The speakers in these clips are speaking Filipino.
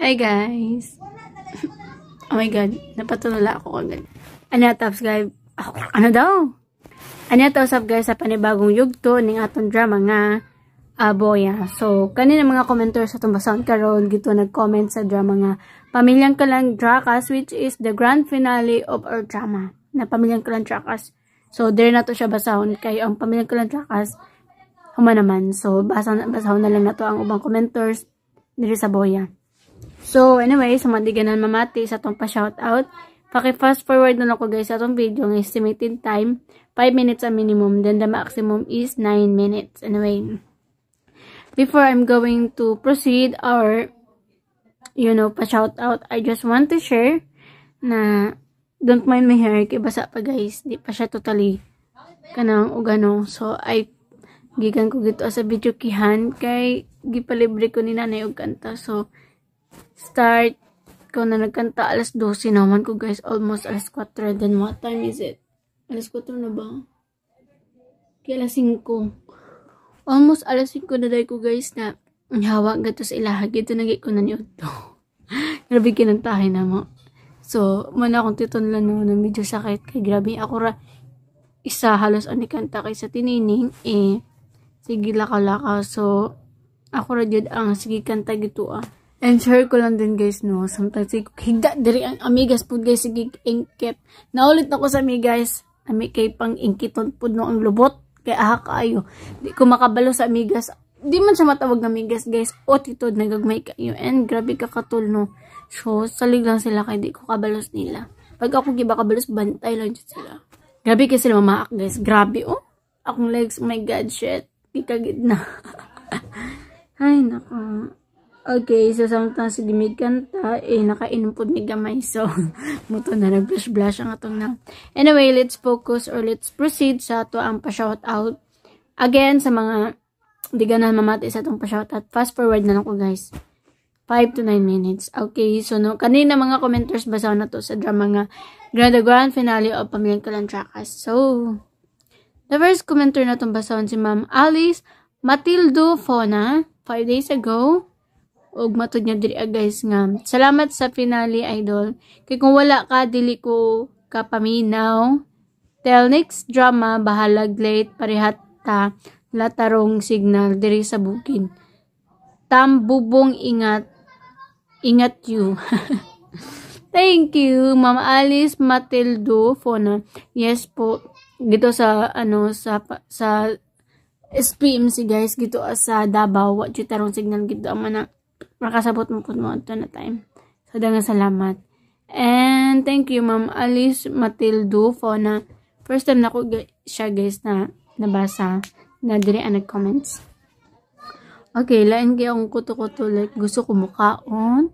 Hi guys. Oh my god, napatulala ako agad. Taps guys. Ano daw? Usap guys sa panibagong yugto ning atong drama nga Boya. So, kanina mga commenters sa itong basahon karon gito nag-comment sa drama nga Pamilyang Kalang Drakas, which is the grand finale of our drama. Na Pamilyang Kalang Drakas. So, there na to siya basahon kay ang Pamilyang Kalang Drakas huma naman. So, basahon na lang na to ang ubang commenters diri sa Boya. So, anyway, sa mga diganan mamati sa itong pa-shoutout, paki-fast forward na lang ko guys sa itong video. Ang estimated time, 5 minutes ang minimum. Then the maximum is 9 minutes. Anyway, before I'm going to proceed or, pa-shoutout, I just want to share na don't mind my hair. Kaya basa pa guys. Di pa siya totally kanang ugano. So, gigan ko gito sa video kihan kay gipalibre ko ni nanay og kanta. So, start ko na nagkanta alas 12 naman ko guys, almost alas 4. Then what time is it? Alas 4 na ba? Kaya alas 5. Almost alas 5 na dahil ko guys na hawa gato sa ilaha. Gito nagay ko na niyo to. Grabe kinantahin na mo. So, muna akong titon lang ng medyo sakit. Kay grabe ako isa halos ani kanta kay sa tinining. Sige laka-laka. So, ako jud ang sige kanta gito And share ko lang din guys, no. Sometimes, higda diri ang amigas po guys, sige ingkit. Naulit ako sa amigas. Kay pang ingkiton po no ang lubot. Kay kaayo. Di ko makabalo sa amigas. Di man siya matawag na amigas guys. O titod, nagagmay kayo. And grabe kakatul no. So, salig lang sila kay di ko kabalos nila. Pag ako giba kabalos, bantay lang dyan sila. Grabe kasi sila mamaak guys. Grabe Akong legs, oh my god, shit. Di kagid na. Ay, nako. Okay, so samtang si Dimig kanta, nakainom po ni gamay. So, muto na, nag-blush-blush ang atong na. Anyway, let's focus or let's proceed sa ato ang pa-shoutout. Again, sa mga di ganahan mamati sa atong pa-shoutout, fast forward na lang ko guys. 5 to 9 minutes. Okay, so no, kanina mga commenters basaw na to sa drama nga grand finale of Pamilyang Kalang Drakas. So, the first commenter na itong basahon si Ma'am Alice Matildo Fona, 5 days ago. Og matod niya diri guys nga. Salamat sa finale idol. Kay kung wala ka dili ko kapaminaw. Till next drama bahalag late parehat ta latarong signal diri sa bukid. Tambubong ingat you. Thank you Ma'am Alice Matildo Fona. Yes po. Gito sa sa SPMC guys gito sa Davao wa tarong signal gito man makasabot mo po mo ito na time. So, dagang salamat. And, thank you, Ma'am Alice Matildo Fona. First time na ko siya, guys, na nabasa na diri ang nag-comments. Okay, lain kaya akong kuto-kuto. Like, gusto ko mukaon,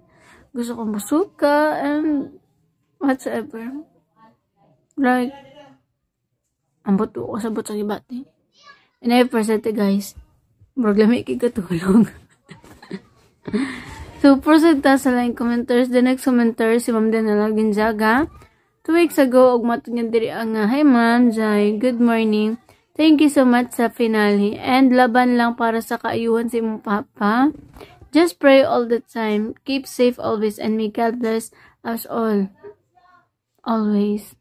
gusto ko masuka, and whatsoever. Like, ambot ko sabot sa gibati. And I present guys. Problema ikikatulong. So, proceed ta sa line commenters. The next commenter, si Ma'am Danala Ginzaga. 2 weeks ago, og matod niya diri ang hi Ma'am Jai, good morning. Thank you so much sa finale. And laban lang para sa kaayuhan si mong papa. Just pray all the time. Keep safe always and may God bless us all. Always.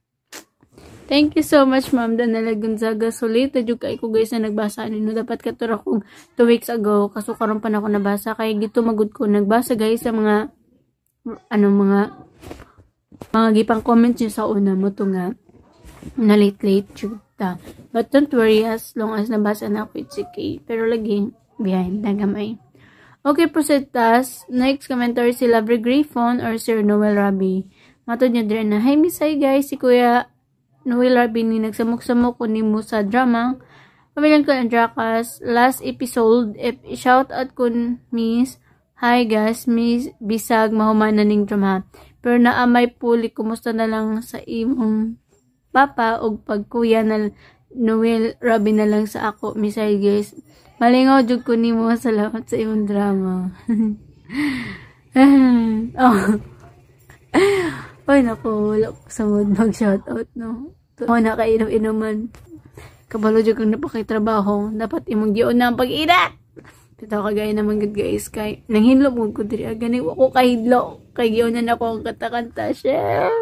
Thank you so much, Ma'am Danala Gonzaga. So, late na kay ko guys na nagbasa. Dapat katura kong 2 weeks ago. Kaso karon pa na ako nabasa. Kaya gito magud ko nagbasa guys sa mga mga gipang comments nyo sa una mo to nga na late ta. But don't worry, as long as nabasa na ako, it's okay. Pero lagi behind na gamay. Okay, proceed tas. Next commenter si Lovely Griffon or Sir Noel Rabi. Matod nyo din na, hi Miss, hi guys, si Kuya Noel Rabi ni nagsamok-samok ko ni mo sa drama Pamilyang Kalang Drakas last episode. Shout out ko Miss, hi guys, Miss bisag mahuman na ning drama pero naamay puli kumusta na lang sa imong papa og pagkuya na Noel Rabi na lang sa ako Miss, hi guys, malingaw jud ko nimo, salamat sa imong drama. Ay naku, wala ko sa mood mag-shoutout, no? Nakainom-inuman. Kabalo dyan kang napakitrabaho. Dapat imong giyon na ang pag-inat. Bitaw kagaya naman good guys kay nanghinlo mo ko diri gani ako kahidlo kay giunan ako ang kanta-kanta siya.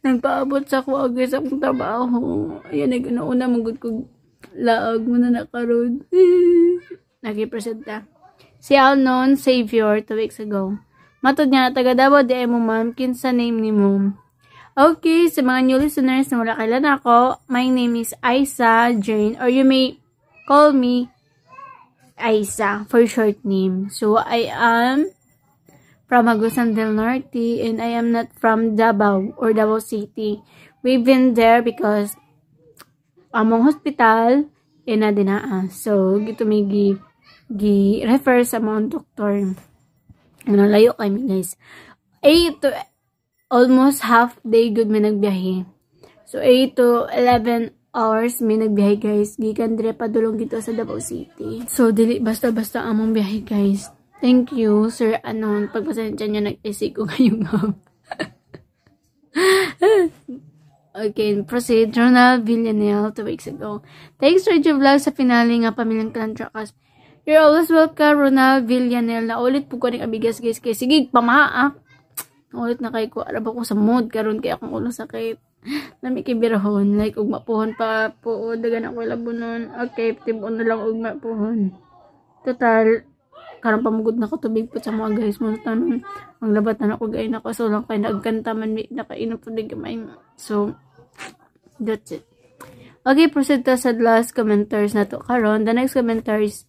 Nagpaabot sa ko agay sa akong trabaho. Ayan nag-una mo gud ko laag mo na nakaroon. Nagi-presenta. Si Alnon Savior 2 weeks ago. Matod nga taga Davao di mo ma'am kinsa name ni mo. Okay, sa mga new listeners na wala kailan ako, my name is Aisa Jane or you may call me Aisa for short name. So I am from Agusan del Norte and I am not from Davao or Davao City. We've been there because among hospital ina dinaa. So gito may gi-refer sa mga doktor. Nalayo kami guys. 8 to almost half day good may nagbiyahe. So 8 to 11 hours may nagbiyahe guys. Gikan dire padulong dito sa Davao City. So dili basta-basta among biyahe guys. Thank you Sir Anon. Pagpasensya niyo nag-isig ko ngayong Okay, proceed. Ronald Villanelle 2 weeks ago. Thanks Radio Vlog sa finale nga Pamilyang Kalantrakas. You're always welcome, Ronald Villanelle. Naulit po ko ng abigas guys. Kaya sige, pamaak. Naulit na kay ko. Arab ako sa mood. Karon kaya akong ulo sakit. Nami kibirahon. Like, ugma pohon pa po. Dagan ako labunon. Okay, tibon na lang ugma pohon. Total, karon pamugod na ko tubig po sa mga guys. Mga tanon. Ang labat na ako gaya na ko. So lang kayo nagkanta man. Nakainom po din gamay. So, that's it. Okay, proceed to sa last commenters na to. Karon, the next commenters.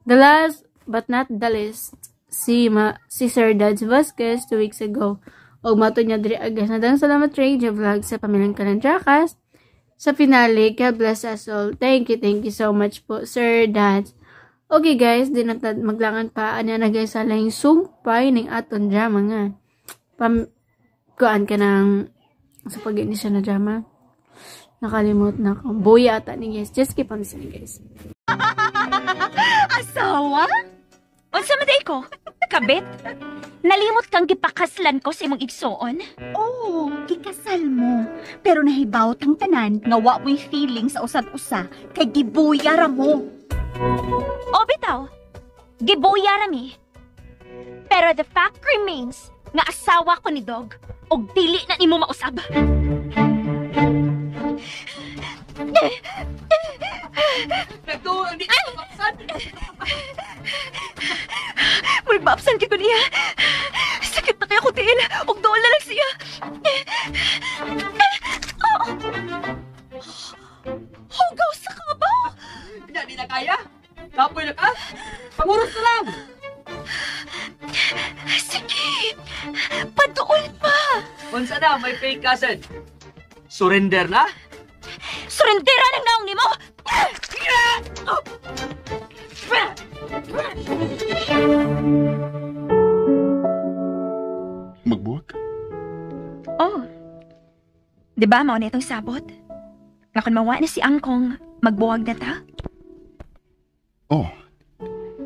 The last, but not the least, si Sir Dads Vasquez 2 weeks ago. O mato niya diri agas. Nadang salamat Radio Vlog sa Pamilyang Kalantrakas. Sa finale, God bless us all. Thank you so much po, Sir Dads. Okay guys, di na maglangan pa. Ano na guys, sa lahing sumpay ng aton drama nga. Kuan ka ng sa pag-ini siya na drama. Nakalimot na ako. Boya ata ni guys. Just keep on listening guys. Asawa? Unsa man day ko? Kabit? Nalimot kang gipakaslan ko sa imong igsoon? Oo, gikasal mo. Pero nahibaw tang tanan nga wa mo'y feeling sa usad-usa kay gibuya ra mo. O bitaw, gibuya rami. Pero the fact remains nga asawa ko ni Dog og dili na nimo mausab. Magmaapsan ka ko niya. Sakit na kaya ko tiil. Og doon na lang siya. Hugaw sa kabaw. Hindi na kaya. Kapoy na ka. Pamuros na lang. Sige. Padool pa. Unsa na, may fake cousin. Surrender na? Surrendera ng naong ni mo. Magbuwag? Oh. Diba mao na itong sabot? Nakon mawa na si Angkong magbuwag na ta? Oh.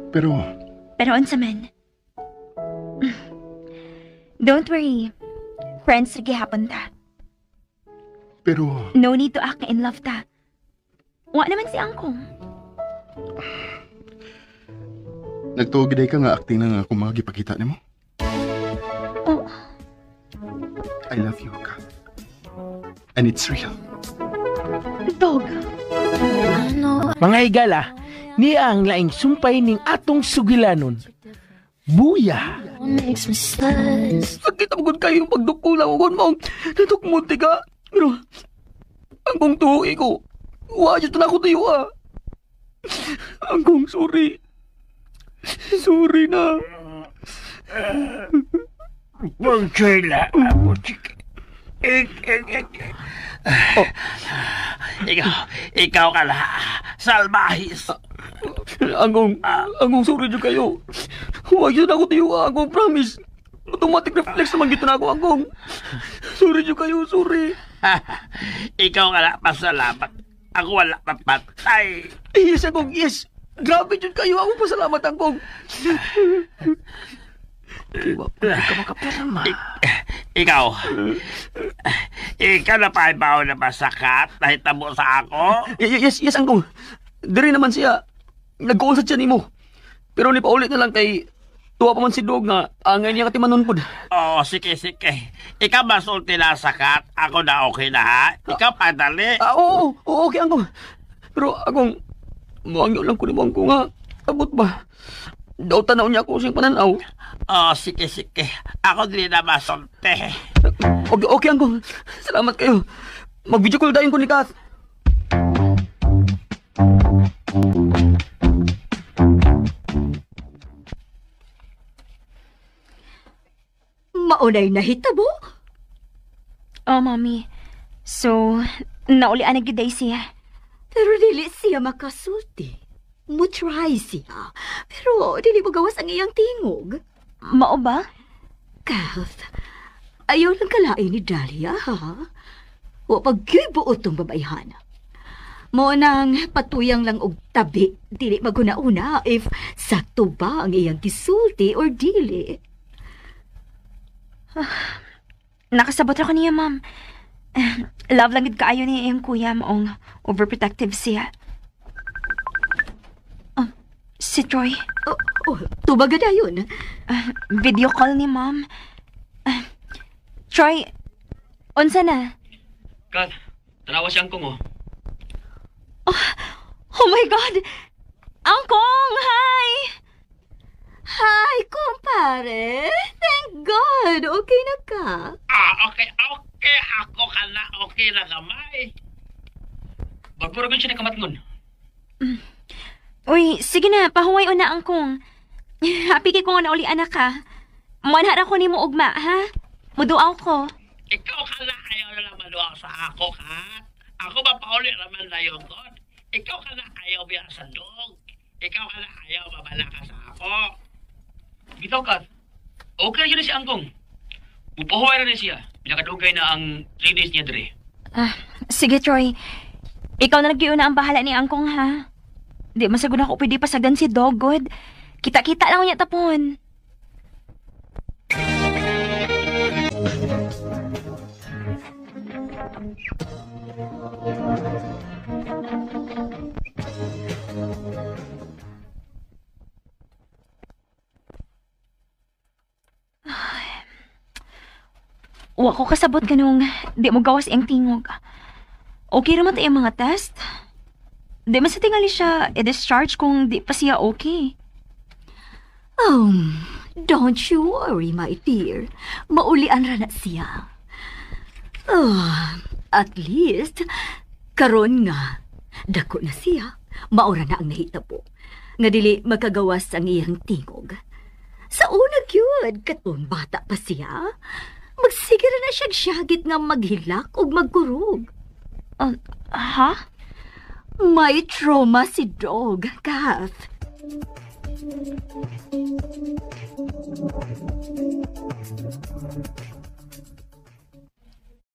Pero unsa man? Don't worry. Friends lagi hapon ta. Pero No need to act in love ta. Wa naman si Angkong. nagtuogiday ka nga acting na nga kung magipakita nimo. Oh. I love you, Ka. And it's real. Dog. Ano? Mga higala, niya ang laing sumpay ning atong sugilanon. Buya! Sakit ang gud kayo pagdukulang ko mo. Natukmunti ka. Pero, ang kong tuwi ko, wajit na ako tayo Ang kong sorry. Sorry na. Bongchela, apotik. Ikaw ka na, salbahis. Angong sorry dyan kayo. Wajit na ako tayo Angong promise. Automatic reflex naman gito na ako Angong. Sorry dyan kayo, sorry. Ikaw ka na, pasalamat. Ako wala papatay. Yes, Angong, yes. Grabe dyan kayo. Ako pasalamat, Angong. Diba, hindi ka makapirma. Ikaw na pa ibaw na masakat na hitabo sa ako? Yes, Angong. Dari naman siya. Nag-uusat siya ni mo. Pero ni paulit na lang kay tuwa pa man si Dog nga angay niya katimanon pod. Oo, sige. Ikaw ba sulti na sakat? Ako na okay na ha? Ikaw padali. Oo, okay angkong. Pero akong muangyo lang ko ni mo nga abot ba? Daw tanaw niya ako siyang pananaw. Oo, sige. Ako din na masulti. Okay angkong. Salamat kayo. Mag-video call dayon ko ni Kath. Maunay na hitabo. Oh, Mommy. So, naulian na giday siya. Pero dili siya makasulti. Mo-try siya. Pero dili mo gawas ang iyang tingog. Mao ba? Kath, ayaw lang kalain ni Dahlia, ha? O pagkibuot tong babayhana. Mo nang patuyang lang og tabi, dili maguna-una if sakto ba ang iyang gisulti or dili. Nakasabot ra ko niya, Ma'am. Love lang gid kaayo ni iyang kuya maong overprotective siya. Si Troy. Tubaga na yun. Video call ni Mom. Troy, unsa na? Kath, tanawa siyang kong Oh my God! Angkong, hi! Hi, kumpare. Thank God. Okay na ka. Okay. Ako ka na okay na gamay. Bagpuro siya na kamatngon. Uy, sige na, pahuway una angkong. Happy kay kung nauli anak ka. Manhara ko ni mo ugma, ha? Muduaw ko. Ikaw ka na ayaw na naman doon sa ako, Kat. Ako ba pauli naman na yun doon? Ikaw ka na ayaw biya sa Dog. Ikaw ka na ayaw mabala ka sa ako. Bitaw, Kath. Okay yun na si Angkong. Upahuway na siya. Pinakadugay na ang 3 days niya dre. Sige, Troy. Ikaw na nag-iuna ang bahala ni angkong, ha? Di masagod ako pwede pasagdan si Doggood. Kita-kita lang niya tapon. Wa ko kasabot kanong di mo gawas iyang tingog. Okay raman tayo mga test. Di man sa tingali siya i-discharge kung di pa siya okay. Don't you worry, my dear. Maulian ra na siya. At least, karon nga, dako na siya. Maura na ang nahitabo. Nga dili magkagawas ang iyang tingog. Sa una gyud katong bata pa siya, magsigara na siyang syagit nga maghilak o magkurog. Ha? May trauma si Dog, Kath.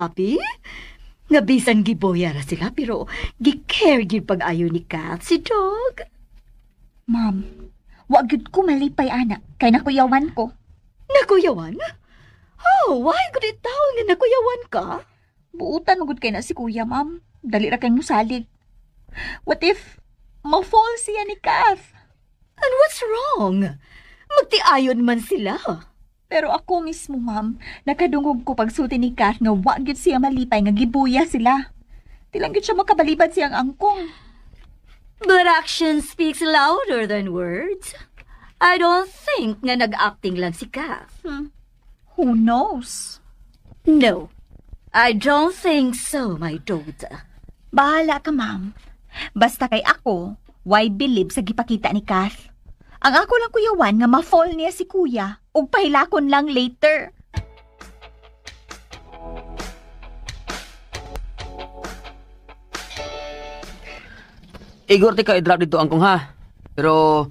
Api? Nga bisan giboya ra sila pero gi-care gyud pag-ayo ni Kath si Dog. Ma'am, wag gyud ko malipay anak kay nakuyawan ko. Nakuyawan? Why gud itaw nga nakuyawan ka? Buutan mo gud kay na si kuya, ma'am. Dali ra kay musalig. What if ma-fall siya ni Kath? And what's wrong? Magtiayon man sila. Pero ako mismo, ma'am, nakadungog ko pagsulti ni Kath nga wag gyud siya malipay nga gibuya sila. Tilang gyud siya makabalibad siyang angkong. But action speaks louder than words. I don't think nga nag-acting lang si Kath. Who knows? No, I don't think so, my daughter. Bahala ka, ma'am. Basta kay ako, why believe sa gipakita ni Kath? Ang ako lang kuyawan nga ma-fall niya si kuya ug pahilakon lang later. Igor, tika i-drop dito angkong ha. Pero,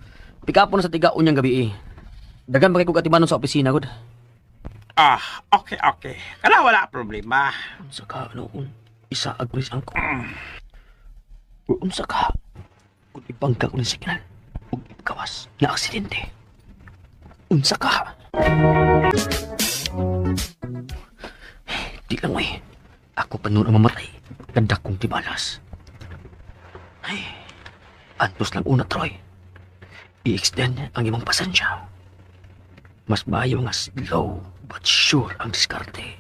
pick up mo na sa tiga unyang gabi Dagan pa kay kong atimanon sa opisina, good. Okay. Kala wala problema. Unsa ka, isa agpres angkong. Unsa ka, kung ibangga ko ng signal, huwag ipagawas na aksidente. Unsa ka. Di lang, ako pa noon ang mamatay. Ganda kong tibalas. Ay, antos lang una, Troy. i-extend ang imong pasensya. Mas maayo nga slow but sure ang diskarte.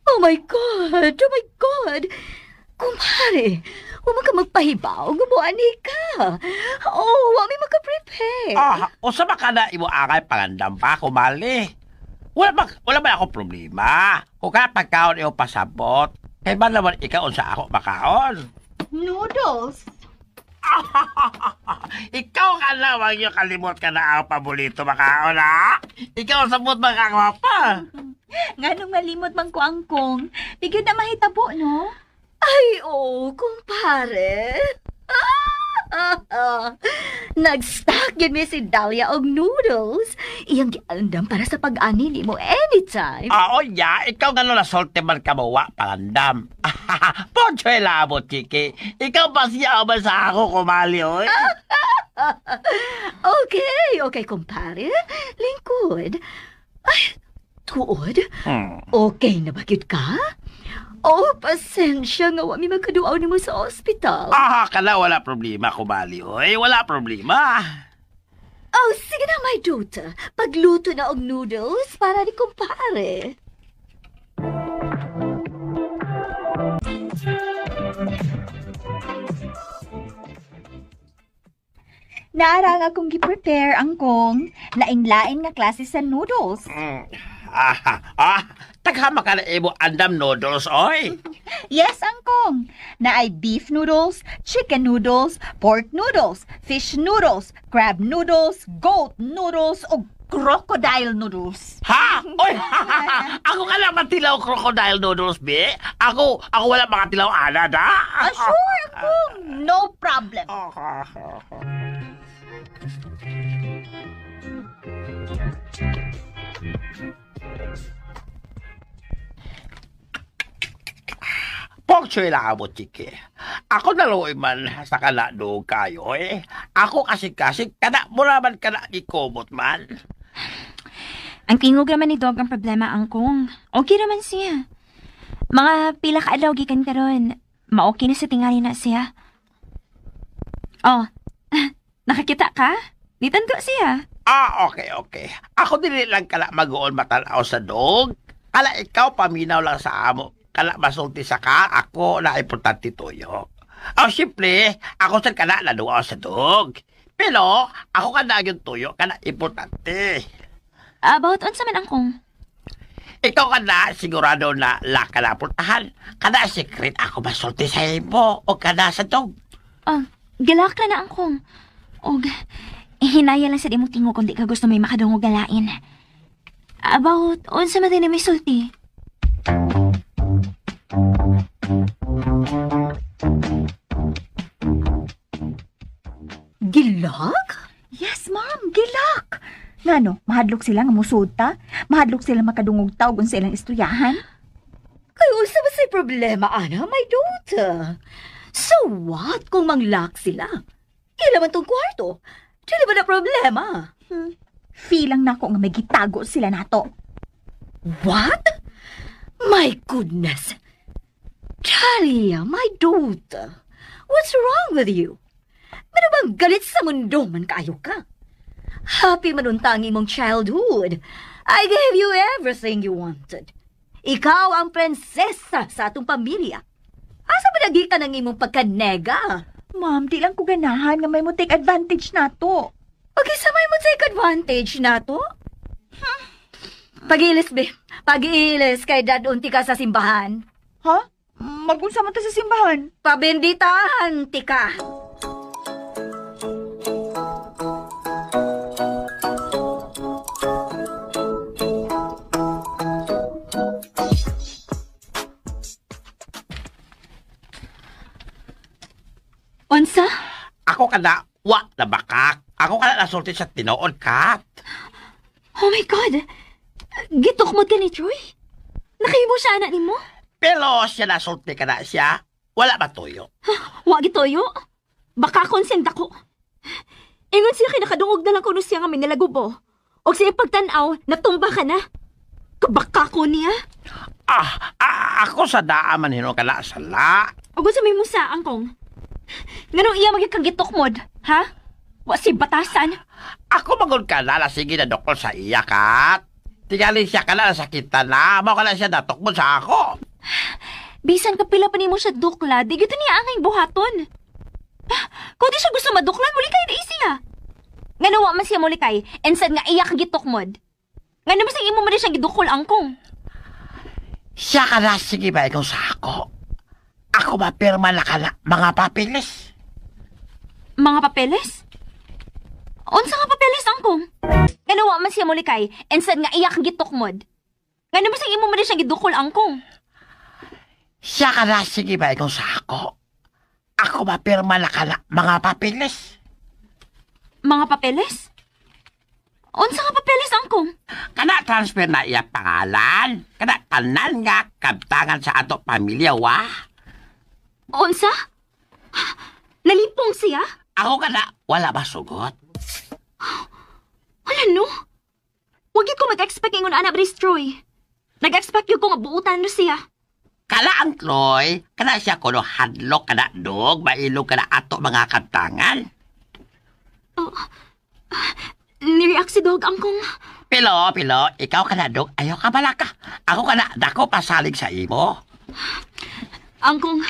Oh my God! Oh my God! Kumare, huwag ka magpahibaw. Gumuani ka. Oh, huwag may magka-prepare. Usa ba ka na imo akay pangandam pa, kumali? Wala ba ako problema? Kung ka pagkaon iyo pasabot, kay ba naman ikaw sa ako makaon? Noodles. Ikaw ka na, wag niyo kalimot ka na ang paborito makaon, ha? Ikaw sabot makakawa pa. Nga nung malimot man ko angkong, bigyan na mahitabo, no? Ay, oh, kumpare. Nag-stock yun mi si Dahlia og noodles. Iyang giandam para sa pag-ani ni mo anytime. Ya, ikaw nga na solte man kabawa, pangandam. Ponchoy labot, Chiki. Ikaw pa siya ba sa ako, kumali, oy? Okay, kumpare. Lingkod. Ay, tuod? Okay na ba yun ka? Oh, pasensya nga wami magkaduaw ni mo sa ospital. Kala wala problema, kumali, oy. Wala problema. Oh, sige na, my daughter. Pagluto na og noodles para ni kumpare. Naarang akong gi-prepare angkong lain-lain nga klase sa noodles. Taghama ka na imo andam noodles, oy. Yes, angkong. Na ay beef noodles, chicken noodles, pork noodles, fish noodles, crab noodles, goat noodles, o crocodile noodles. Ha? Oy, ako ka lang matilaw crocodile noodles, be. Ako wala mga tilaw anad, ha? Sure, angkong. No problem. Pogchoy lang mo, Chiki. Ako naloy man sa kanado kayo, eh. Ako kasi kada mo naman kana ikomot man. Ang tingog naman ni Dog ang problema, angkong. Okay naman siya. Mga pila ka adlaw gikan karon. Ma-okay na sa tingali na siya. Oh, nakakita ka? Nitanto siya. Okay. Ako dili lang kala mag-uon matanaw sa Dog. Kala ikaw paminaw lang sa amo. Kala masulti sa ka, ako na importante tuyo. Siyempre, ako sa kana naduwa sa Dog. Pero, ako ka na yung tuyo, kana importante. About unsa man, angkong? Ikaw ka na sigurado na laka na puntahan. Kada secret ako masulti sa imo o kada sa Dog. Galak na angkong. Og, hinaya lang sa di mo tingo kung di ka gusto may makadungog galain. About unsa man din na may sulti? Gilak? Yes, ma'am, gilak. Ngano, mahadlok sila nga musulta? Mahadlok sila makadungog tawgon sa ilang istoryahan? Kay usa ba say problema, ana, my daughter? So what kung manglak sila? Kailan man tong kwarto? Dili ba na problema? Feeling na ko nga may gitago sila nato. What? My goodness! Talia, my daughter, what's wrong with you? Ano bang galit sa mundo man kayo ka? Happy manuntang imong childhood. I gave you everything you wanted. Ikaw ang prinsesa sa atong pamilya. Asa ba nagi ka ng imong pagkanega? Ma'am, di lang ko ganahan nga may mo take advantage nato. Okay, sa may mo take advantage na to? Pag-ilis, be. Pag-ilis kay dadunti ka sa simbahan. Ha? Magunsa man ta sa simbahan? Pabenditahan, tika. Unsa? Ako ka na, na bakak. Ako ka na nasulti sa tinoon, Kat. Oh my God! Gitukmod ka ni Troy? Nakahimo siya anak ni mo? Pero siya nasulti ka na siya, wala ba tuyo? Wa gitoyo? Baka konsent ako. Ingon siya kay nakadungog na lang kuno siya nga may nalagubo. Og siya pagtanaw, natumba ka na. Kabaka ko niya. Ako sa daaman hino kala sala. Og sa may musa, angkong. Nganong iya magikagitok mod, ha? Wa si batasan. Ako magod ka na sige na dokol sa iya kat. Tingali siya ka na sakitan na. Mao ka na siya datokmod sa ako. Bisan kapila pa nimo siya dukla, di gito niya angay buhaton. Kung di siya gusto maduklan, mulikay na siya. Nga nawa man siya mulikay, and sad nga iya kagitok mod. Nga naman sa imo mo na siya gidukol, angkong. Siya ka na sige ba ikaw sa ako. Ako mapirma na ka na mga papilis. Mga papeles? Unsa nga papeles, angkong? Nga nawa man siya mulikay, and sad nga iya kagitok mod. Nga naman sa imo mo na siya gidukol, angkong. Siya ka na sige ba ikaw sa ako. Ako mapirma na ka na mga papilis. Mga papeles? Unsa nga papeles, angkong? Kana transfer na iya pangalan. Kana tanan nga kabtangan sa ato pamilya, wa? Unsa? Nalipong siya? Ako kana wala ba sugot? Wala no? Huwag ko mag-expect ingon anak destroy. Nag-expect yun ko nga buutan no siya. Kala ang Chloe, kana siya kuno hadlok kana dog, mailog kana ato mga kabtangan. Nireact si dog, angkong. Pilo, ikaw kana dog, ayaw ka balaka. Ako kana dako pasalig sa imo. Angkong,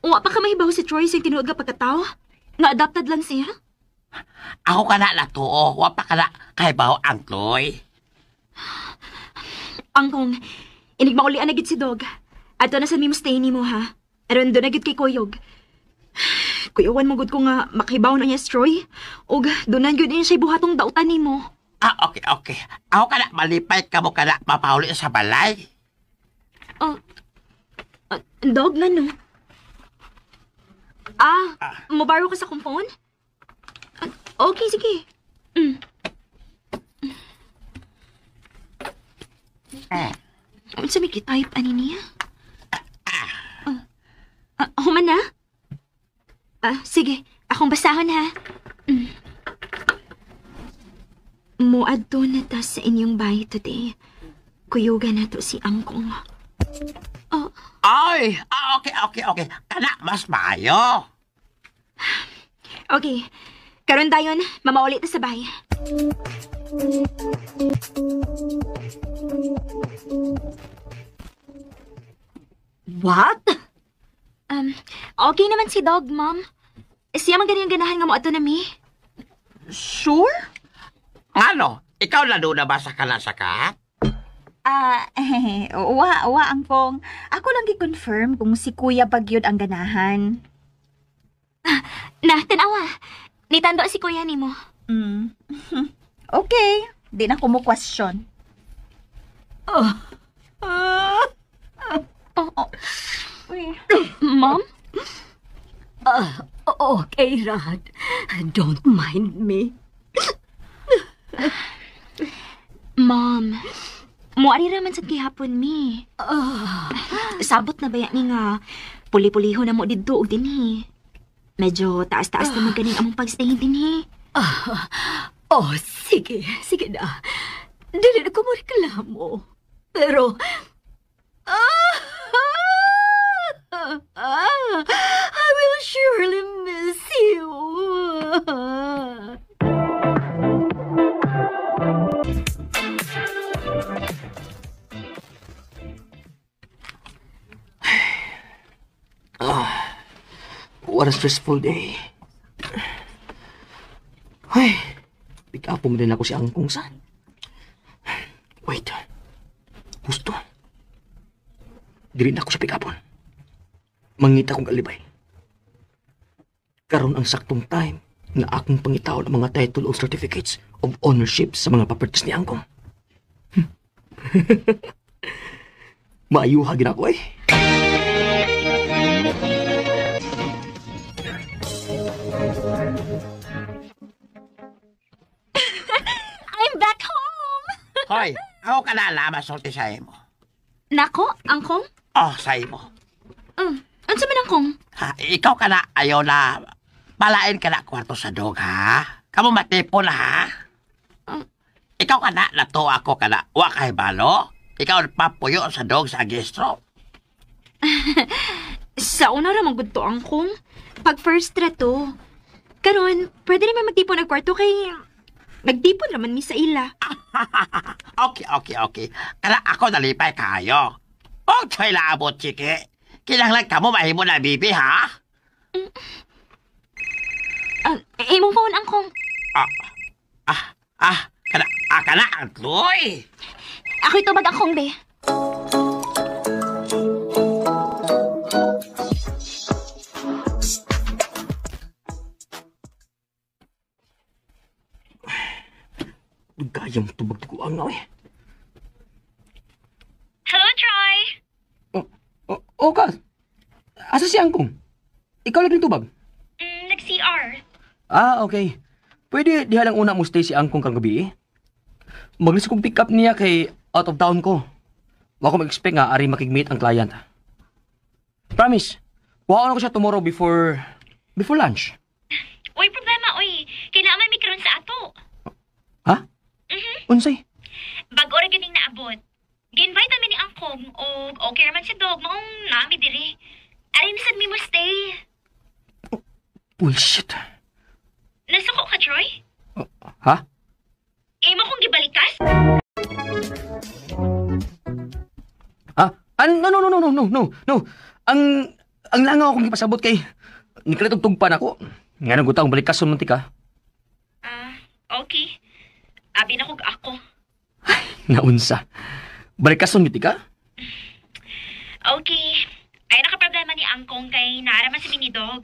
wa pa ka mahibaw si Troy sa tinuod nga pagkatao? Nga adopted lang siya? Ako kana natuo, wa pa kana kaybaw ang Chloe. Angkong, inig maulian na gid si dog. Ato na sa mimo stay ni mo, ha? Aron doon na gid kay Koyog. Kuyawan mo gud ko nga makibaw na niya si Troy. Og doon gud niya siya buhatong dautan ni mo. Okay. Ako kana malipay ka mo kana mapahuli sa balay. Dog nga no? Mabaro ka sa kong phone? Okay, sige. Unsa may type ani niya? Human na? Sige, akong basahon ha. Muadto na ta sa inyong bahay today. Kuyugan na to si Angkong. Ay, okay. Kana mas maayo. Okay, karon dayon, mamaulit na sa bahay. What? Okay naman si Dog, Mom. Siya man ganyan ganahan nga mo ato na mi. Sure? Ano? Ikaw lalo na ba sa kanasakat? Wa, angkong. Ako lang gi-confirm kung si Kuya Bagyod ang ganahan. Tanawa. Nitando si Kuya ni mo. Okay, di na ko mo question. Mom? Okay, Rad. Don't mind me. Mom, muari raman sa gihapon mi. Sabot na ba yan ni nga puli-puliho na mo dito o dinhi. Medyo taas-taas na maganing among pagstay dinhi. Sige na. Dili na ko mo reklamo. Pero, I will surely miss you. What a stressful day. Ay, pick up mo din ako si Angkong sa. Wait. Gusto. Dili na ako sa pick upon. Mangita kong alibay. Karon ang saktong time na akong pangitaw ng mga title o certificates of ownership sa mga properties ni Angkong. Maayuha gina ko eh. I'm back home! Hoy, ako ka na alam masulti sa imo. Nako, Angkong? Sa imo. Ano sa man, Angkong? Ikaw ka na ayaw na palain ka na kwarto sa dog, ha? Kamu matipo na ha? Ikaw ka na, nato ako ka na. Wa kay balo? Ikaw papuyo sa dog sa agistro. Sa una ramang gudto ang kong. Pag first reto. Karon, pwede naman magtipon ng kwarto kay... Nagtipon naman mi sa ila. Okay. Kala ako nalipay kayo. Huwag choy labot, chiki. Kinahanglan ka mo mahimo na bibi, ha? Imong phone ang kong. Kana ang tloy. Ako ito bag ang kong, be. Gayang tubag ko ang nawe. Hello, Troy! Kas. Asa si Angkong? Ikaw lang tubag? Nag-CR. Okay. Pwede diha lang una mo stay si Angkong kang gabi eh. Maglis kong pick up niya kay out of town ko. Wa ko mag-expect nga ari makigmeet ang client. Promise. Kuha ko siya tomorrow before lunch. Uy, problema, uy. Kailangan may karon sa ato. Ha? Unsay? Bago rin ganing naabot. Gi-invite namin ni Angkong o okay raman si Dog. Maong nami diri. Arin sad mi mo stay. Bullshit. Nasuko ka, Troy? Ha? Imo kong gibalikas? No. Ang langaw akong gipasabot kay nikalit og tugpan ako. Nga nang gutang balikas sa mantika. Okay. Abi na kog ako. Naunsa. Balikason giti ka? Okay. Ay nakaproblema ni Angkong kay naaraman si Mini Dog.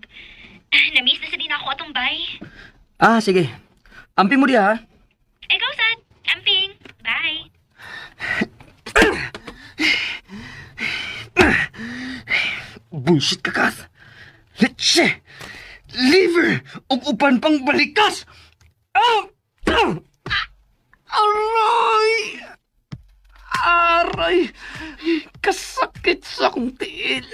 Na-miss na sa din ako atong bay. Sige. Amping mo diha, ha? Ikaw, Sad. Amping. Bye. Bullshit ka, Kath. Letse! Liver! O upan pang balikas! Aray! Kasakit sa akong tiil.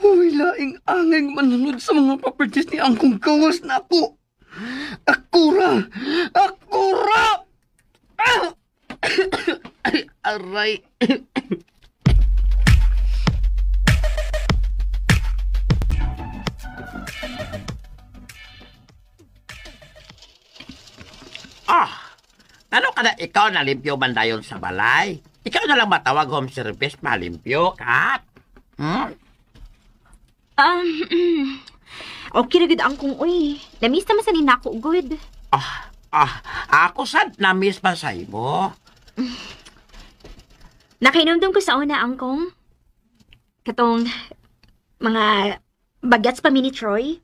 Uy, laing angay manunod sa mga properties ni Angkong gawas na ako. Akura! Ay, aray. Ano ka na ikaw nalimpyo man dayon sa balay? Ikaw na lang matawag home service malimpyo, Kat? Okay na gud Angkong, uy. Na-miss naman sa ninako, good. Ako sad na-miss pa sa imo. Nakainomdom ko sa una, Angkong. Katong mga bagats pa mini Troy.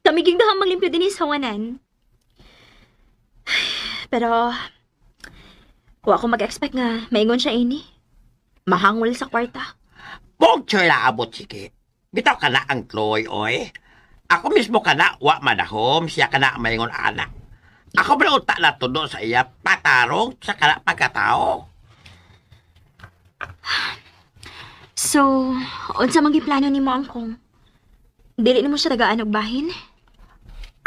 Kamiging daw maglimpyo din sa hawanan. Pero, wa ko mag-expect nga maingon siya ini. Mahangol sa kwarta. Bog choy na abot, sige. Bitaw ka na ang Chloe, oy. Ako mismo ka na, wa madahom, siya ka na maingon anak. Ako ba utak na tudo sa iya, patarong sa kana pagkatao. So, unsa man giplano nimo Angkong? Dili nimo siya tagaan og bahin?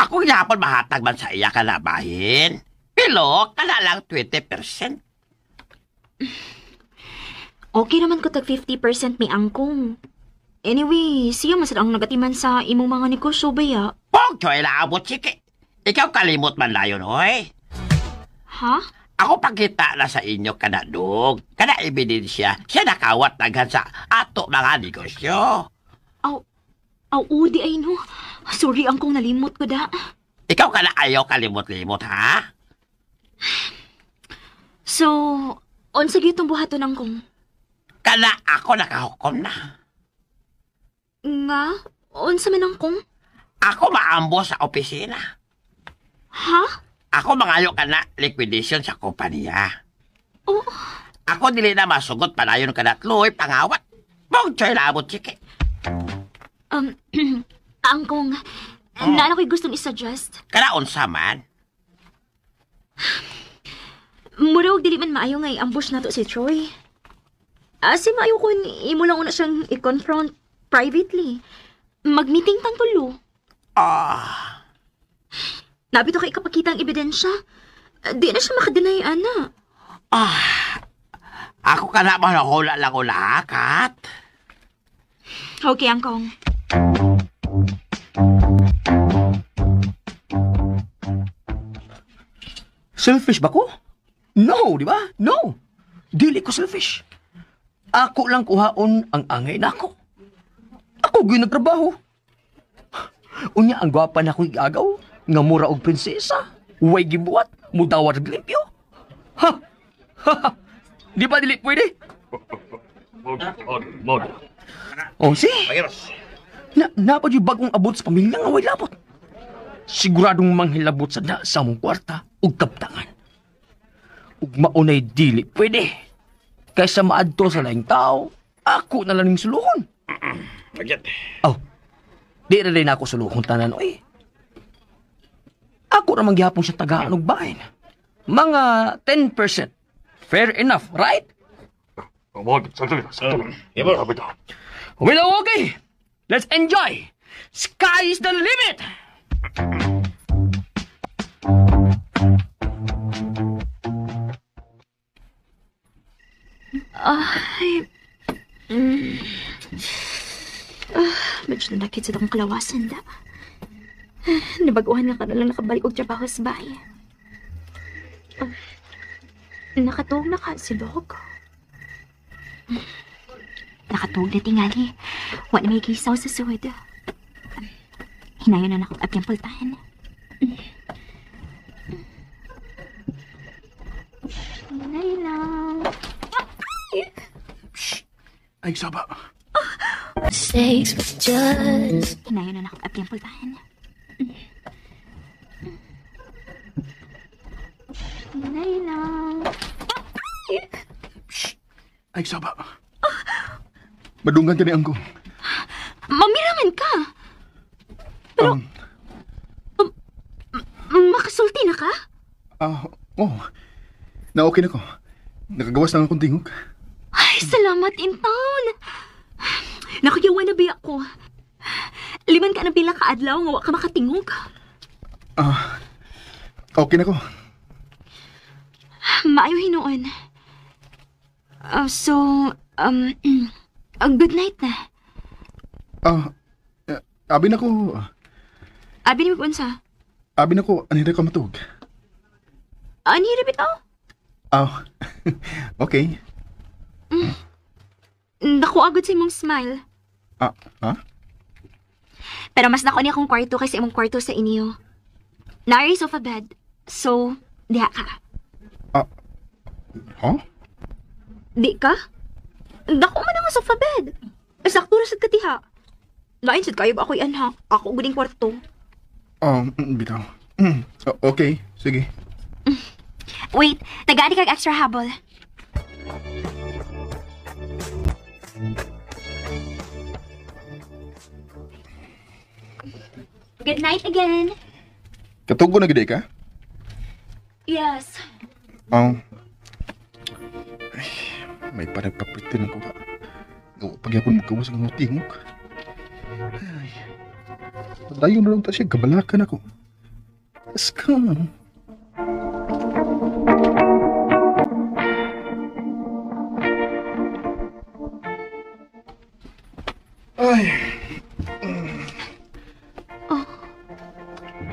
Ako gyapon mahatag man sa iya kana bahin. Pero kana lang 20%. Okay naman ko tag 50% mi Angkong. Anyway, siya masad ang nagatiman sa imong mga negosyo baya. Pog choy na abot, sige. Ikaw kalimot man dayon, oy. Ha? Ako pagkita na sa inyo kada dog. Kada ebidensya, siya nakawat naghan sa ato mga negosyo. Udi ay no. Sorry Angkong, nalimot ko da. Ikaw ka na ayaw kalimot-limot, ha? So, unsa gyud tong buhaton Angkong? Kana ako nakahukom na. Nga? Unsa man Angkong? Ako maambo sa opisina. Ha? Ako mangayo ka na liquidation sa kompanya. Oh. Ako dili na masugot padayon ka na tloy pangawat. Bong choy na abot, chike. Angkong, na ako'y gustong isuggest. Kana unsa man? Mura og dili man maayo nga i-ambush nato si Troy. Asi maayo ko imo lang una siyang i-confront privately. Mag-meeting tang tulo. Ah, Nabito kay kapakita ang ebidensya. Di na siya makadenay, ana. ako ka na manahula lang ulakat. Okay, Angkong. Selfish ba ko? No, di ba? No. Dili ko selfish. Ako lang kuhaon ang angay nako. Ako gyud nagtrabaho. Unya ang gwapa na ko'y agaw, nga mura og prinsesa. Way gibuhat, mudawar glimpyo. Ha? Ha? Di ba dili pwede? Oh, si? Pairos. Napad yung bagong abot sa pamilya nga way labot. Siguradong manghilabot sa na sa mong kwarta ug kaptangan. Ug maunay dili pwede. Kaysa maadto sa laing tao, ako na lang ning suluhon. Pagyat. Oh, di rin ako suluhon tanan, oy. Ako ramang gihapon siya tagaan og bahin. Mga 10%. Fair enough, right? Well, okay. Let's enjoy. Sky is the limit. Medyo nanakit sa akong kalawasan da. Nabaguhan nga ka na lang nakabalik og trabaho sa bahay. Nakatuog na ka si Dog. Nakatuog na tingali. Wa na may kisaw sa suwad. Hinayon na akong apyang pultahan. Hinay lang. Ay, Saba. Hinayon na akong apyang pultahan. Hinay lang. Ay, Saba. Madungan ka ni Angkong. Mamiraman ka. Pero, makasulti na ka? Oh. Na-okay na ko. Nakagawas lang akong tingog. Ay, salamat in town. Nakuyawan na biya ko. Liman ka ng pila ka adlaw nga wa ka makatingog. Okay na ko. Maayo hinoon. Good night na. Abi na ko. Abi ni Magunsa. Abi na ko. Anira ka matug. Ani bitaw? Okay. Naku agad sa imong smile. Pero mas nako niya akong kwarto kaysa imong kwarto sa inyo. Nari sofa bed. So, diha ka. Huh? Di ka? Dako man ang sofa bed. Sakto ra sad katiha. Lain sad kayo ba ako'y anha. Ako guding kwarto. Bitaw. Okay, sige. Wait, tagadi kag extra habol. Good night again. Katugo na gid ka? Yes. May parang papitin ako ka. Pagyapon mo kawas ang tingog. Ay. Dayon na lang ta siya. Gabalakan ako. Let's come. Ay.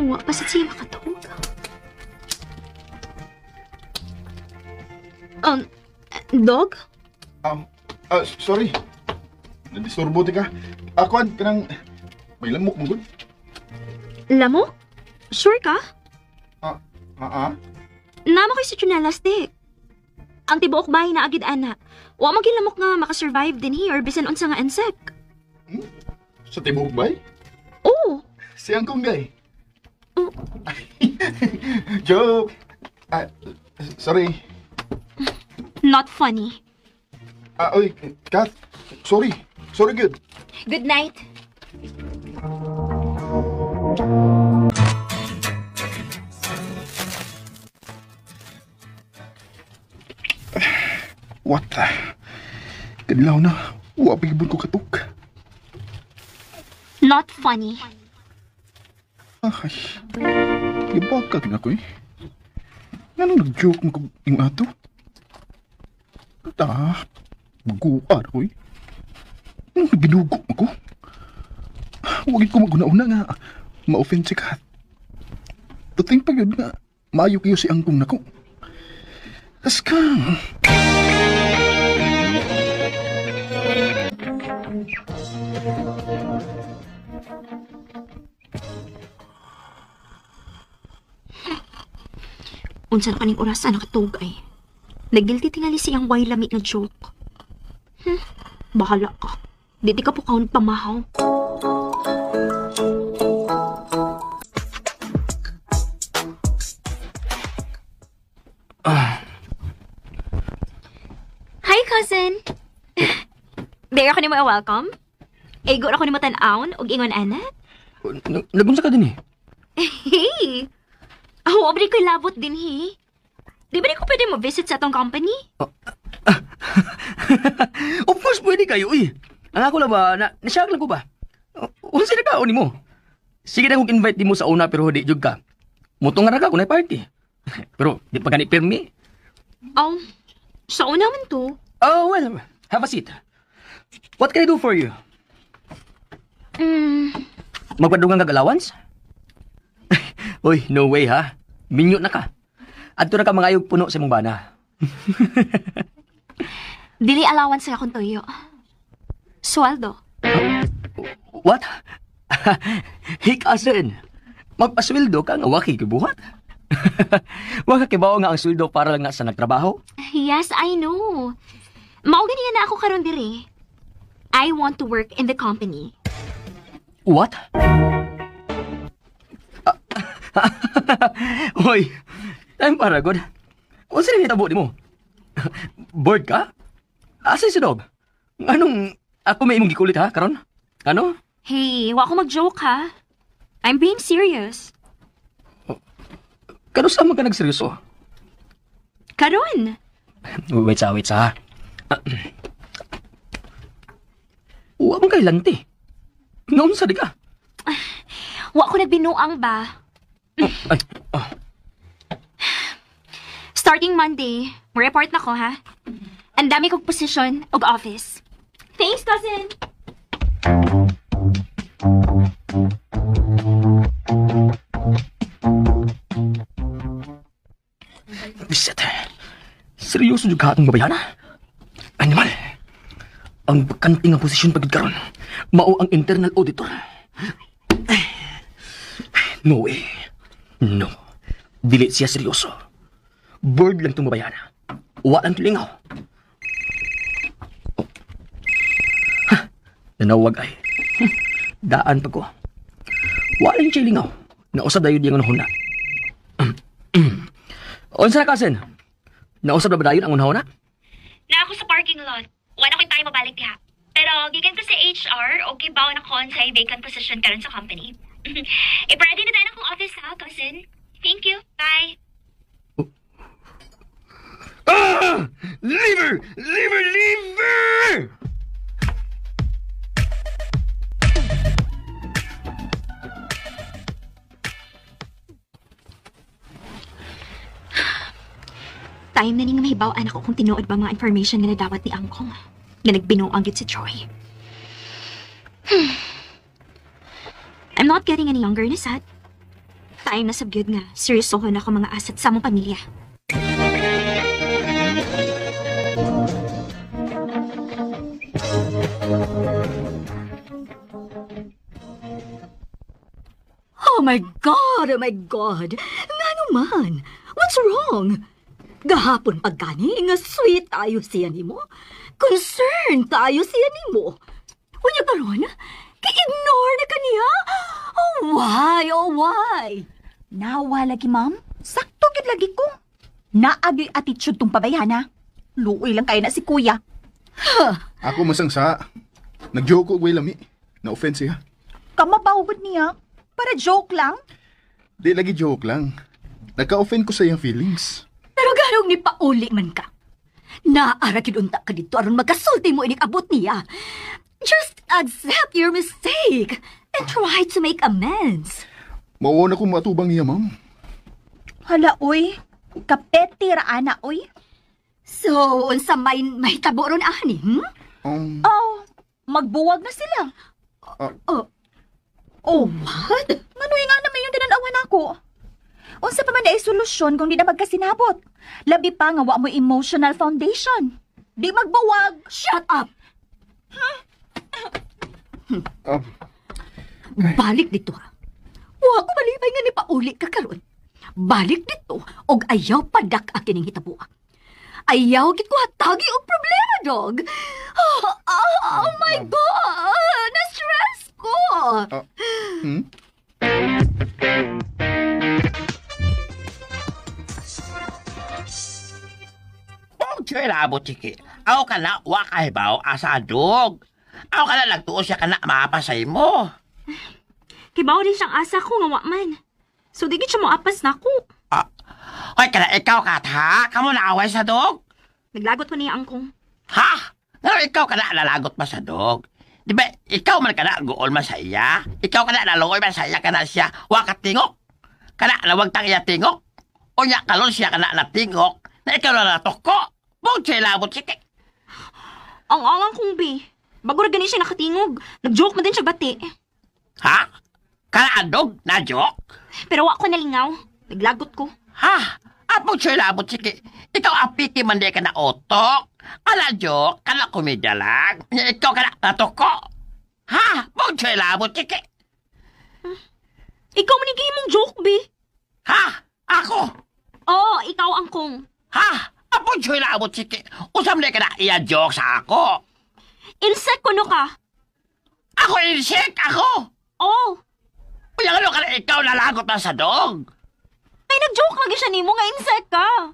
Uwa pa sa siya makatulog. Dog? Sorry. Nadisturbo di ka. Akuan, kanang may lamok mo gud. Lamok? Sure ka? Nama ko'y sa chunelas, di. Ang tibuok bahay na agid ana. Wa magilamok nga makasurvive din here bisan unsa nga insect. Sa tibok bay? Oo. Siyang kong gay. Joke. Sorry. Not funny. Oy, Kat. Sorry. Sorry, good. Good night. What the? Kanilaw na. Wapigibon ko katok. Not funny. Ay. Ibagkag na ko eh. Nga nag-joke mo kong yung ato? Magkuwar ko eh. Binugo mo ko. Huwag ko maguna-una nga. Ma-offend si Kat. Tuting pag yun nga. Maayo kayo si Angkong na ko. Tas ka. Unsa na kaning oras na nakatugay. Nagilti tingali siyang way lami nga joke. Bahala ka. Di ka po kaon pamahaw. Hi, cousin! There ako ni mo welcome. Ego ako ni mo tan-aon og ingon ana. Nagunsa ka din eh. Hey! Ako, abri ko'y labot din, he. Di ba ko pwede mo visit sa atong company? Of course, pwede kayo eh. Ang ako lang ba, nasyag lang ko ba? Unsa na kaon mo? Sige na kung invite di mo sa una pero di jud ka. Mutong nga ka kung party. Pero di pa gani permi. Oh, sa una man to. Oh, well, have a seat. What can I do for you? Magpadugang kag allowance? Uy, no way ha. Minyo na ka. Adto na ka mga ayog puno sa imong bana. Dili allowance sa akong tuyo. Sweldo. What? Hikasin. Magpasweldo ka nga waki kibuhat. Waka kibaw nga ang sweldo para lang nga sa nagtrabaho? Yes, I know. Mao ganiya na ako karon diri. I want to work in the company. What? Hoy, time para good. O sino nitabo di mo? Bored ka? Asa si Dog? Anong ako may imong gikulit ha, karon? Ano? Hey, wa ko mag-joke ha. I'm being serious. Kano sa mga nagseryoso? Karon. Wait sa. Uwa mong kailanti. Naunsa di ka? Wa ko nagbinuang ba? Ay, Starting Monday, report na ko ha. Ang dami kong posisyon og office. Thanks, cousin! Bisit. Seryoso juga atong babayan ha? Animal. Ang bakanting ang posisyon pagod karon. Mao ang internal auditor. No way. No. Dili siya seryoso. Bored lang itong babayan. Walang tulingaw. Oh. Ha, nanawag ay. Daan pa ko. Walang siya lingaw. Nausap dayo di ang unahon na. Unsa na kasin? Nausap na ba dayo ang unahon na? Na ako sa parking lot. Wala ko'y tayo mabalik diha. Pero gikan ko sa HR, okay ba na ko sa vacant position karon sa company. I-ready na tayo akong office ha, cousin. Thank you. Bye. Ah! Lever! Lever! Lever! Time na ning mahibawaan ako kung tinuod ba mga information nga nadawat ni Angkong. Nga nagbinuang gyud si Troy. I'm not getting any younger na sad. Time na sabyod nga, seryosohon ako mga asset sa among pamilya. Oh my God! Oh my God! Nga naman! What's wrong? Gahapon pagkani, nga sweet tayo siya ni mo. Concerned tayo siya ni mo. Unya karon, ki-ignore na kaniya? Oh why? Oh why? Nawa lagi, ma'am. Sakto gid lagi ko. Naagi attitude tong pabayana. Luoy lang kay na si kuya. Ako masangsa. Nag-joke ko, lami. Na-offense siya. Kamabawgod niya. Para joke lang. Di lagi joke lang. Nagka-offend ko sa iyang feelings. Pero ganong ni pauli man ka. Naara unta ka dito aron magkasulti mo inig abot niya. Just accept your mistake and try to make amends. Mao na ko matubang niya, ma'am. Hala, uy. Kapeti raana, uy. So, unsa may tabo ron ani, Oh, magbuwag na sila. Oh, what? Nganoy nga naman yung tinanawan ako. Unsa pa man na solusyon kung di na magkasinabot? Labi pa nga wa mo emotional foundation. Di magbuwag. Shut up! Balik dito ha. Wa ko malibay nga ni pauli ka karon. Balik dito og ayaw padak ang kining hitabo. Ayaw gid ko hatagi og problema, dog. Oh my God! Na-stress ko! Choy labot, Chiki. Ako ka na, wakahibaw, asa dog. Ako ka na, nagtuos siya ka na, maapasay mo. Kibaw din siyang asa ko nga man. So, di siya mo apas na ko. Hoy, ka na, ikaw ka, ha? Kamu naaway sa dog? Naglagot ko niya angkong. Ha? Pero ikaw ka na, nalagot pa sa dog. Di ba, ikaw man ka na, gool man sa iya. Ikaw ka na, naluoy man sa iya ka na siya, wakat tingok. Ka na, nawag tang iya tingok. O niya, kalon siya ka na natingok, na ikaw na natoko. Bukay labot, Chiki. Ang angang kong bi. Bago na ganin siya nakatingog. Nag-joke man din siya bati. Ha? Kalaadog na joke? Pero wako nalingaw. Naglagot ko. Ha? Apong siya labot, Chiki. Ikaw apiki man di ka na otok. Kala joke, kala komedya lang. Ikaw ka na natoko. Ha? Apong siya labot, Chiki. Ikaw manigay mong joke, bi. Ha? Ako? Oo, ikaw angkong. Ha? Apong siya labot, Chiki. Usam di ka na iya joke sa ako. Insect ko no ka. Ako insect, ako. Oo. Kaya ano ka na ikaw nalagot na sa dog? Ay, nag-joke lagi siya nimo nga insect ka.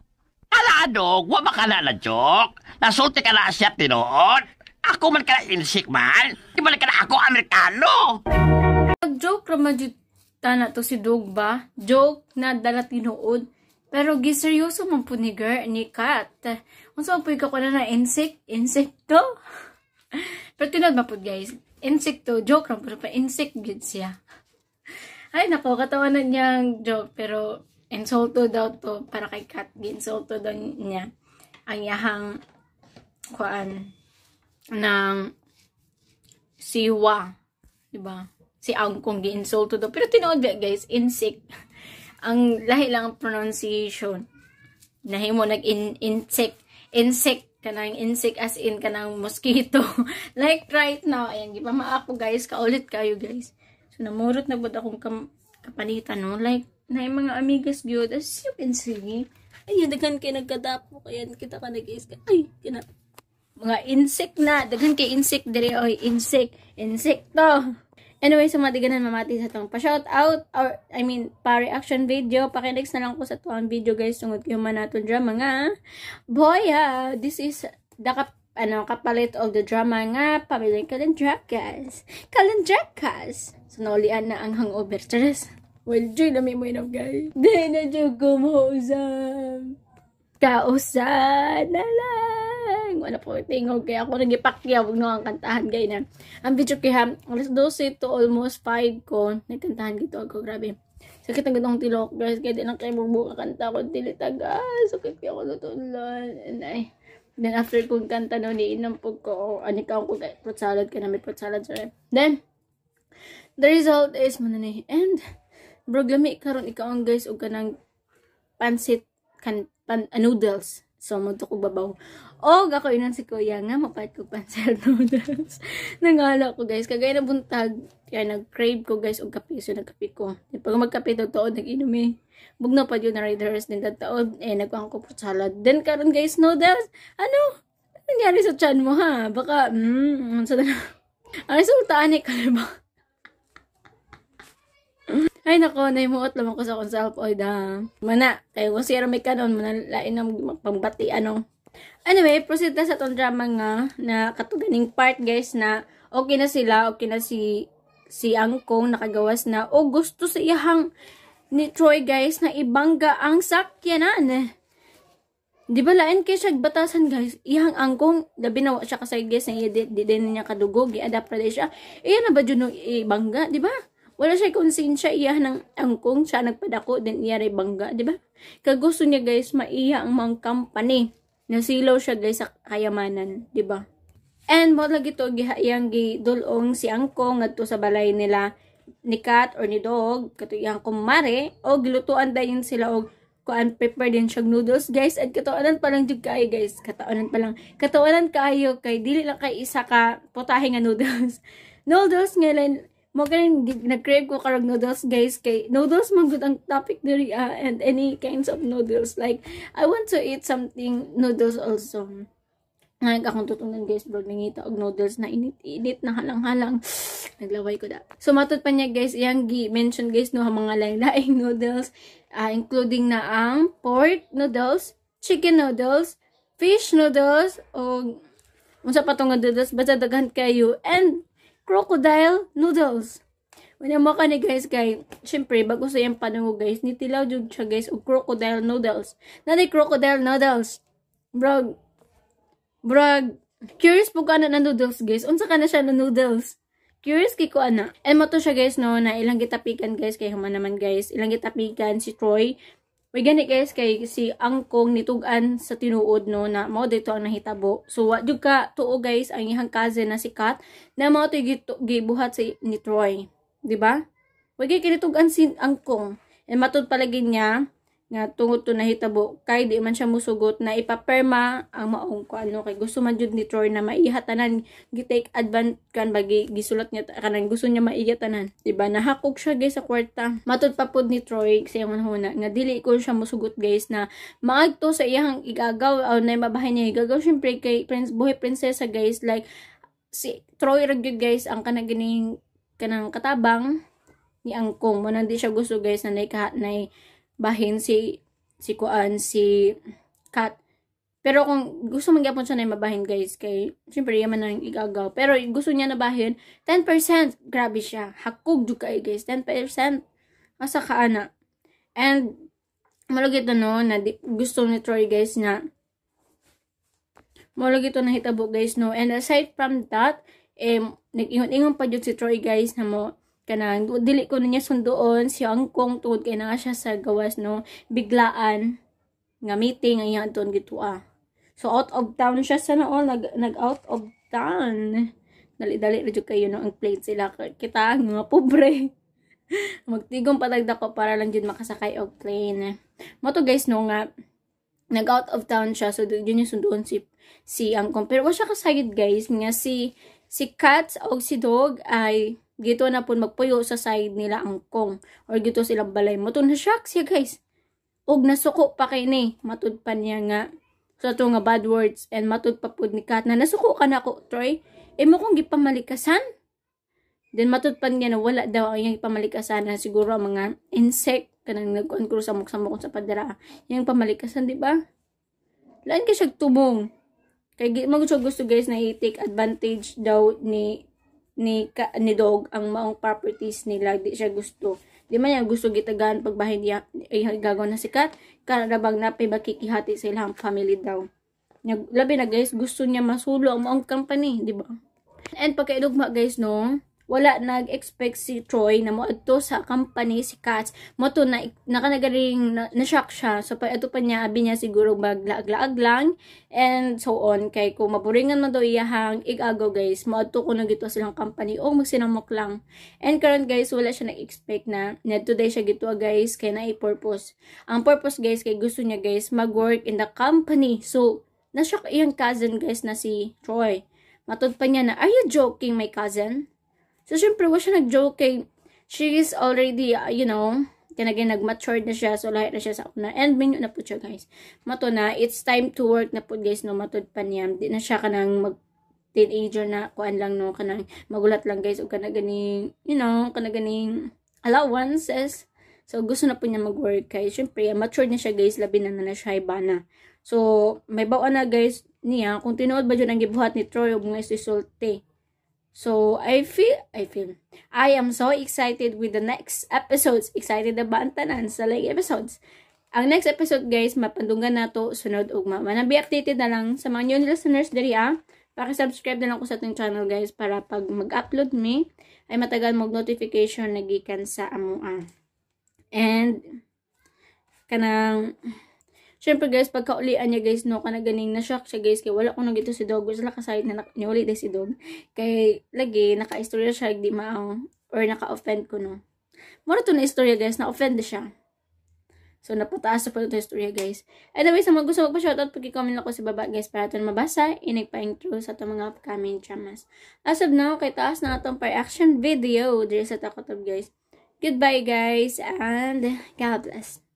Ala, dog, wa ba ka na na-joke? Nasulti ka na siya tinood? Ako man ka na insect man? Di ba ka na ako Amerikano? Nag-joke raman dito na to si Dog ba? Joke na dala tinuod. Pero giseryoso man po ni girl, ni Kat. Kung saan po ikaw na na insekto? Pero tinod ma po guys, insekto, joke lang po pa, insect good siya. Ay nako, katawanan niyang joke, pero insulto daw to para kay Kat. Insulto daw niya ang yahang kuan ng siwa, diba? Si Angkong gi-insulto daw. Pero tinood guys, insect. Ang lahi lang ang pronunciation. Nahimo nag-insect. Insect kanang insect as in kanang mosquito. Like right now, ayan, di ba maako guys, kaulit kayo guys. So namurot na bud akong kapanitan no. Like na mga amigas gyud as you can see. Ayun daghan kay nagkadapo kaya kita ka nag-is. Ay, kina mga insect na, daghan kay insect diri oy, insekto. Anyway, sa mga diganan mamati sa tong pa-shout out or pa-reaction video. Paki-next na lang ko sa tuwang video guys. Tungod kayo man natin drama nga. Boy, this is the kapalit of the drama nga. Pamilyang Kalendrakas. So, naulian na ang hangover. Charas. Well, Joy, lami mo enough guys. Di na Joy kumausap. Kausan na lang. Wala po tingog kaya ako nagipakyaw wag no ang kantahan gay na. Ang video kaya alas 12 to almost 5 ko nagkantahan gito ako grabe. Sakit ang gandong tilok guys kaya di lang kayo bubuka kanta ko dilitaga. Sakit kaya ako natulan. And then after kong kanta no ni inampog ko ani ka ko fruit salad ka na may fruit salad sorry. Then the result is manani and bro lami karon ikaw guys og kanang pansit noodles. So, magto ko babaw. O, ako inan si Kuya nga, mapait ko pansel noodles. Nangala ko, guys. Kagaya na buntag. Kaya nag-crave ko, guys, og kape. So, nagkape ko. Pag magkape daw taon, nag-inom eh. Bugna pa yun na riders din taon. Nagkuhan ko fruit salad. Then, karon guys, noodles. Ano nangyari sa chan mo, ha? Baka, ang resultaan eh, kalibang. Ay nako, naimuot lamang ko sa akong self-oid ha. Mana, kayo kung siya may kanon, manalain na magpambati ano. Anyway, proceed na sa itong drama nga, na katuganing part guys na okay na sila, okay na si Angkong nakagawas na, o gusto sa iyahang ni Troy guys na ibangga ang sakyanan. Di ba lain kay siya batasan guys, iyang angkong labi na wa siya kasay guys na di din niya kadugog, i-adapt na siya. Iya na ba dyan no ibangga, di ba? Wala siya konsensya iya ng angkong siya nagpadako din iya ray bangga, di ba? Kagusto niya guys maiya ang mga company. Nasilaw siya guys sa kayamanan, di ba? And mo lagi to gihayang gidulong si angkong ngadto sa balay nila ni Kat or ni Dog, kato iyang kumare o gilutuan dayon sila og kuan prepare din siyang noodles guys at katawanan pa lang jud kay guys, katawanan kayo kay dili lang kay isa ka putahe nga noodles ngayon mo ganin nag-crave ko karog noodles guys kay noodles man gud ang topic diri and any kinds of noodles, like I want to eat something noodles also. Ngayon akong tutunan guys, bro, nangita og noodles na init na halang-halang. Naglaway ko da. So matod pa niya guys, iyang mention guys no mga lain-laing noodles, including na ang pork noodles, chicken noodles, fish noodles, o unsa pa tong noodles basta daghan kayo, and crocodile noodles. Wala mo ka ni guys kay, syempre bago sa iyang panungo guys, nitilaw jud siya guys og crocodile noodles. Nanay crocodile noodles. Bro, curious po ka na noodles guys. Unsa ka na siya na noodles? Curious kay ko ana. And mo to siya guys no, na ilang gitapikan guys, kay human naman guys. Ilang gitapikan si Troy. Way gani guys, kay si angkong nitugan sa tinuod no, na mo dito ang nahitabo. So wa jud ka tuo guys, ang ihang cousin na si Kat, na mo to gibuhat sa ni Troy. Diba? Way gani kinitugan si angkong. And matud palagi niya, nga tungod to nahitabo kay di man siya musugot na ipaperma ang maong ko ano kay gusto man jud ni Troy na maihatanan gi-take advantage kan bagi gisulat niya kanang gusto niya maihatanan, diba? Nahakog siya guys sa kwarta. Matud pa pud ni Troy sa iyang manhuna nga dili ko siya musugot guys na maagto sa iyang igagaw o na mabahay niya igagaw syempre kay buhay prinsesa guys, like si Troy ra gyud guys ang kanang katabang ni angkong mo nang di siya gusto guys na nay bahin si Kat. Pero kung gusto man gyapon siya na mabahin guys kay syempre yaman nang igagaw, pero gusto niya na bahin 10%, grabe siya hakog jud kay guys 10%, asa ka ana. And malugit no na gusto ni Troy guys na malugit na hitabo guys no. And aside from that, nag-ingon pa jud si Troy guys na mo kanang dili ko na niya sundoon si angkong tungod kay na siya sa gawas no, biglaan nga meeting ang iyang ton gituwa. So out of town siya sana all nag out of town. Dali-dali ra jud kayo no ang plate sila kita ang mga pobre. Magtigom patagda ko para lang jud makasakay og plane. Mo to guys no nga nag out of town siya, so yun yung sundoon si angkong. Pero wa siya kasayod guys nga si Kat o si Dog ay gito na po magpuyo sa side nila angkong or gito silang balay. Matod na shock siya guys. Og nasuko pa kay ni. Matod pa niya nga sa to nga bad words and matod pa po ni Kat na nasuko ka na ko Troy. Mo kong gipamalikasan. Then matod pa niya na wala daw ang iyang ipamalikasan na siguro ang mga insect kanang nagkuan ko sa muksamok sa padara. Yang pamalikasan di ba? Laan ka siya tumong. Kay gusto guys na i-take advantage daw ni Dog ang maong properties nila. Di siya gusto. Di man niya gusto gitagaan pagbahin niya ay gagaw na si Kat. Karabang napay makikihati sa ilang family daw. Labi na guys, gusto niya masulo ang maong company, di ba? And pagkaidugma guys no, wala nag-expect si Troy na moadto sa company si Kat. Moto na nakanagaring na-shock siya. So pag pa niya, abi niya siguro maglaag-laag lang and so on. Kay kung maburingan man daw iyahang igagaw guys, moadto ko na gito silang company o magsinamok lang. And karon guys, wala siya nag-expect na today siya gito guys kay na i-purpose. Ang purpose guys kay gusto niya guys mag-work in the company. So na-shock iyang cousin guys na si Troy. Matod pa niya na, are you joking my cousin? So, syempre, wala siya nag-joke kay she is already, kanagay nag-matured na siya. So, lahat na siya sa una. And, minyo na po siya, guys. Mato na, it's time to work na po, guys, no, matod pa niya. Di na siya kanang mag-teenager na, kuan lang, no, kanang magulat lang, guys, o kanaganing, kanaganing allowances. So, gusto na po niya mag-work, kay syempre, matured na siya, guys, labi na siya, iba na. So, may bawa na, guys, niya, kung tinuod ba dyan ang gibuhat ni Troy, o mga isusulte. So, I am so excited with the next episodes. Excited na ba ang tanan sa like episodes? ang next episode guys, mapandungan na to sunod ugma. Manabi updated na lang sa mga new listeners diri Paki-subscribe na lang ko sa ating channel guys para pag mag-upload me ay matagal mag-notification nagikan sa amua. And kanang syempre guys, pagkaulian niya guys, no, kana ganing na-shock siya guys, kay wala ko na gito si Dog, gusto lang kasayad na niuli day si Dog, kay lagi, naka-istorya siya, di maaw, or naka-offend ko, no. Mura to na istorya guys, na-offend siya. So, napataas sa pa ito istorya guys. Anyway, sa mga gusto magpa-shoutout, pag-comment ako sa baba guys, para ito mabasa, inagpa-intro sa itong mga upcoming dramas. As of now, kay taas na itong per-action video, dito sa Takotob guys. Goodbye guys, and God bless.